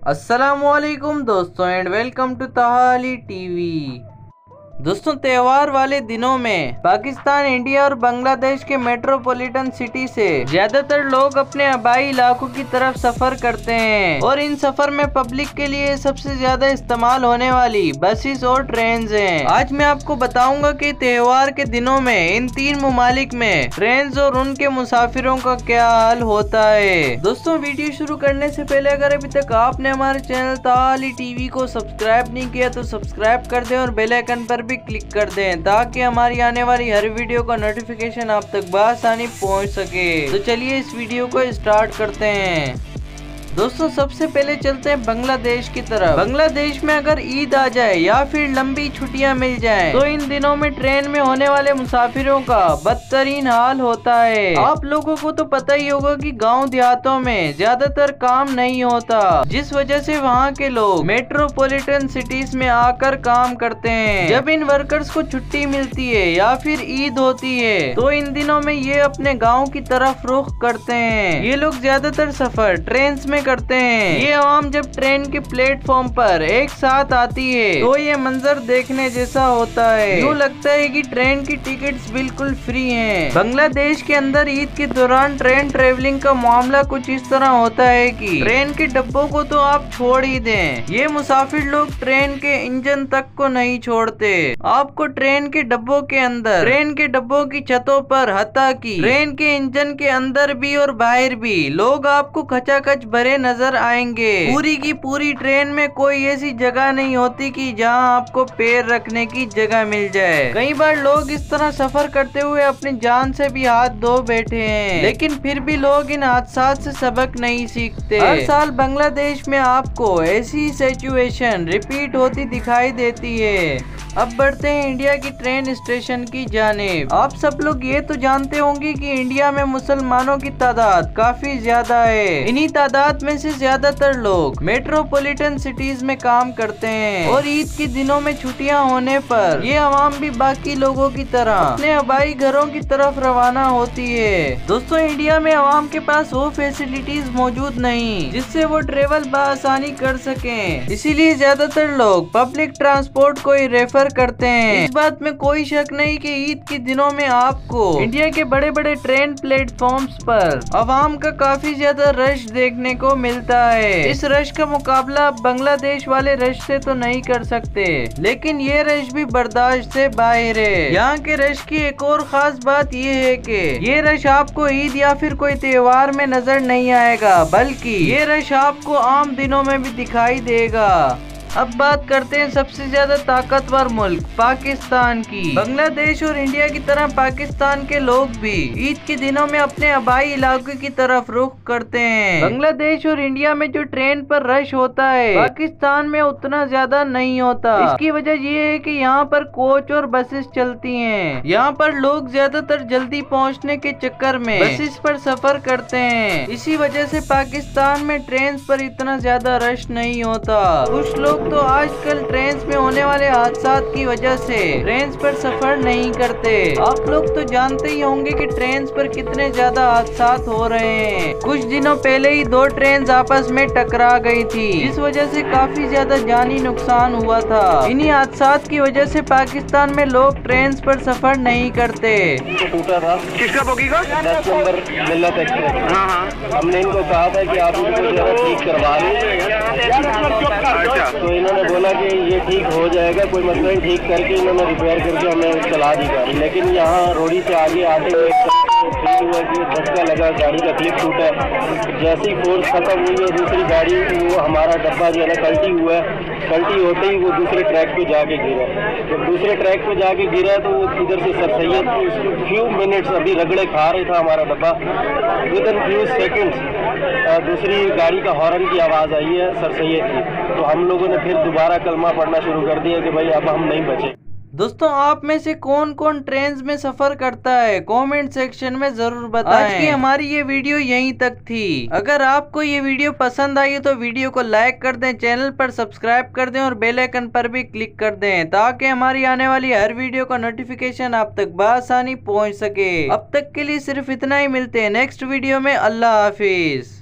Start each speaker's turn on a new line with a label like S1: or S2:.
S1: अस्सलामुअलैकुम दोस्तों and welcome to तहाली TV. दोस्तों, त्योहार वाले दिनों में पाकिस्तान, इंडिया और बांग्लादेश के मेट्रोपॉलिटन सिटी से ज्यादातर लोग अपने आबाई इलाकों की तरफ सफर करते हैं और इन सफर में पब्लिक के लिए सबसे ज्यादा इस्तेमाल होने वाली बसेस और ट्रेन हैं। आज मैं आपको बताऊंगा कि त्योहार के दिनों में इन तीन ममालिक में ट्रेन और उनके मुसाफिरों का क्या हाल होता है। दोस्तों, वीडियो शुरू करने से पहले अगर अभी तक आपने हमारे चैनल तहाली टीवी को सब्सक्राइब नहीं किया तो सब्सक्राइब कर दें और बेल आइकन पर भी क्लिक कर दें ताकि हमारी आने वाली हर वीडियो का नोटिफिकेशन आप तक बआसानी पहुंच सके। तो चलिए इस वीडियो को स्टार्ट करते हैं। दोस्तों, सबसे पहले चलते हैं बांग्लादेश की तरफ। बांग्लादेश में अगर ईद आ जाए या फिर लंबी छुट्टियां मिल जाएं, तो इन दिनों में ट्रेन में होने वाले मुसाफिरों का बदतरीन हाल होता है। आप लोगों को तो पता ही होगा कि गांव देहातों में ज्यादातर काम नहीं होता, जिस वजह से वहां के लोग मेट्रोपॉलिटन सिटीज में आकर काम करते हैं। जब इन वर्कर्स को छुट्टी मिलती है या फिर ईद होती है, तो इन दिनों में ये अपने गाँव की तरफ रुख करते हैं। ये लोग ज्यादातर सफर ट्रेन में करते हैं। ये आवाम जब ट्रेन के प्लेटफॉर्म पर एक साथ आती है तो ये मंजर देखने जैसा होता है। यूँ लगता है कि ट्रेन की टिकट्स बिल्कुल फ्री हैं। बांग्लादेश के अंदर ईद के दौरान ट्रेन ट्रेवलिंग का मामला कुछ इस तरह होता है कि ट्रेन के डब्बों को तो आप छोड़ ही दें, ये मुसाफिर लोग ट्रेन के इंजन तक को नहीं छोड़ते। आपको ट्रेन के डब्बों के अंदर, ट्रेन के डब्बों की छतों पर, हत्ता की ट्रेन के इंजन के अंदर भी और बाहर भी लोग आपको खचाखच भरे नजर आएंगे। पूरी की पूरी ट्रेन में कोई ऐसी जगह नहीं होती कि जहां आपको पैर रखने की जगह मिल जाए। कई बार लोग इस तरह सफर करते हुए अपनी जान से भी हाथ धो बैठे हैं, लेकिन फिर भी लोग इन हादसा से सबक नहीं सीखते। हर साल बांग्लादेश में आपको ऐसी सिचुएशन रिपीट होती दिखाई देती है। अब बढ़ते हैं इंडिया की ट्रेन स्टेशन की जानिब। आप सब लोग ये तो जानते होंगे कि इंडिया में मुसलमानों की तादाद काफी ज्यादा है। इन्हीं तादाद में से ज्यादातर लोग मेट्रोपॉलिटन सिटीज में काम करते हैं और ईद के दिनों में छुट्टियां होने पर ये आवाम भी बाकी लोगों की तरह अपने आबाई घरों की तरफ रवाना होती है। दोस्तों, इंडिया में आवाम के पास वो फैसिलिटीज मौजूद नहीं जिससे वो ट्रेवल बआसानी कर सकें, इसीलिए ज्यादातर लोग पब्लिक ट्रांसपोर्ट को ही रेफर करते हैं। इस बात में कोई शक नहीं कि ईद के दिनों में आपको इंडिया के बड़े बड़े ट्रेन प्लेटफॉर्म्स पर आवाम का काफी ज्यादा रश देखने को मिलता है। इस रश का मुकाबला बांग्लादेश वाले रश से तो नहीं कर सकते, लेकिन ये रश भी बर्दाश्त से बाहर है। यहाँ के रश की एक और खास बात ये है कि ये रश आपको ईद या फिर कोई त्योहार में नजर नहीं आएगा, बल्कि ये रश आपको आम दिनों में भी दिखाई देगा। अब बात करते हैं सबसे ज्यादा ताकतवर मुल्क पाकिस्तान की। बांग्लादेश और इंडिया की तरह पाकिस्तान के लोग भी ईद के दिनों में अपने आबाई इलाके की तरफ रुख करते हैं। बांग्लादेश और इंडिया में जो ट्रेन पर रश होता है, पाकिस्तान में उतना ज्यादा नहीं होता। इसकी वजह ये है कि यहाँ पर कोच और बसेस चलती हैं। यहाँ पर लोग ज्यादातर जल्दी पहुँचने के चक्कर में बसेस पर सफर करते हैं। इसी वजह से पाकिस्तान में ट्रेन पर इतना ज्यादा रश नहीं होता। कुछ लोग तो आजकल ट्रेन में होने वाले हादसा की वजह से ट्रेन पर सफर नहीं करते। आप लोग तो जानते ही होंगे कि ट्रेन पर कितने ज्यादा हादसा हो रहे हैं। कुछ दिनों पहले ही दो ट्रेन आपस में टकरा गई थी, जिस वजह से काफी ज्यादा जानी नुकसान हुआ था। इन्हीं हादसा की वजह से पाकिस्तान में लोग ट्रेन पर सफर नहीं करते।
S2: टूटा था किसका बोगी का 10 नंबर मिल्लत एक्सप्रेस। हमने इनको कहा था कि आप इनको जरा ठीक करवा लें, तो इन्होंने बोला कि ये ठीक हो जाएगा, कोई मसला नहीं। ठीक करके इन्होंने रिपेयर करके हमें चला दी गाड़ी। लेकिन यहाँ रोड़ी से आगे आते हुए फील हुआ कि धक्का लगा, गाड़ी का क्लिप टूटा। जैसी फोर्स खत्म हुई है दूसरी गाड़ी, वो हमारा डब्बा जो है ना कल्टी हुआ है। कल्टी होते ही वो दूसरे ट्रैक पे जाके गिरा। जब दूसरे ट्रैक पे जाके गिरा तो वो इधर से सर सैयद उसको फ्यू मिनट्स अभी रगड़े खा रहे था हमारा डब्बा। विद इन फ्यू सेकेंड्स दूसरी गाड़ी का हॉर्न की आवाज़ आई है सर सैयद की। तो हम लोगों ने फिर दोबारा कलमा पढ़ना शुरू कर दिया कि भाई अब हम नहीं बचे।
S1: दोस्तों, आप में से कौन कौन ट्रेन में सफर करता है कमेंट सेक्शन में जरूर बताएं। आज की हमारी ये वीडियो यहीं तक थी। अगर आपको ये वीडियो पसंद आई तो वीडियो को लाइक कर दें, चैनल पर सब्सक्राइब कर दें और बेल आइकन पर भी क्लिक कर दें ताकि हमारी आने वाली हर वीडियो का नोटिफिकेशन आप तक बआसानी पहुंच सके। अब तक के लिए सिर्फ इतना ही। मिलते हैं नेक्स्ट वीडियो में। अल्लाह हाफिज।